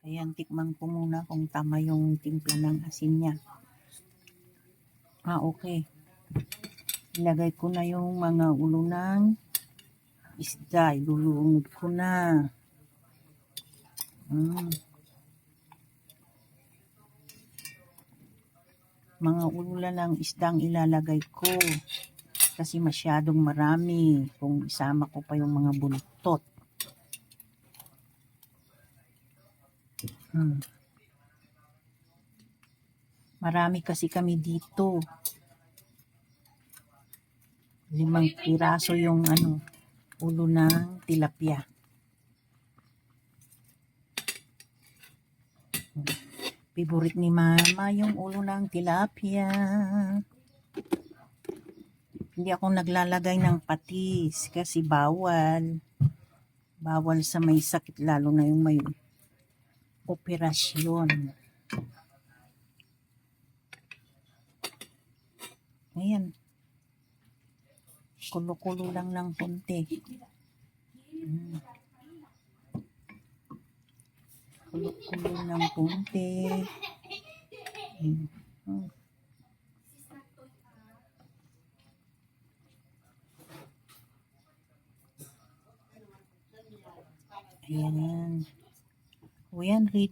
Ayan, tikman ko muna kung tama yung timpla ng asin niya. Okay. Ilagay ko na yung mga ulo ng isda. Iluluunod ko na. Mga ulo ng isdang ilalagay ko. Kasi masyadong marami kung isama ko pa yung mga buntot. Marami kasi kami dito. 5 piraso yung ulo ng tilapia. Favorite ni Mama yung ulo ng tilapia. Hindi ako naglalagay ng patis kasi bawal. Bawal sa may sakit, lalo na yung may operasyon. Ayan. Kulo-kulo lang ng konti. Kulo-kulo ng konti. Ayan. O yan, ready.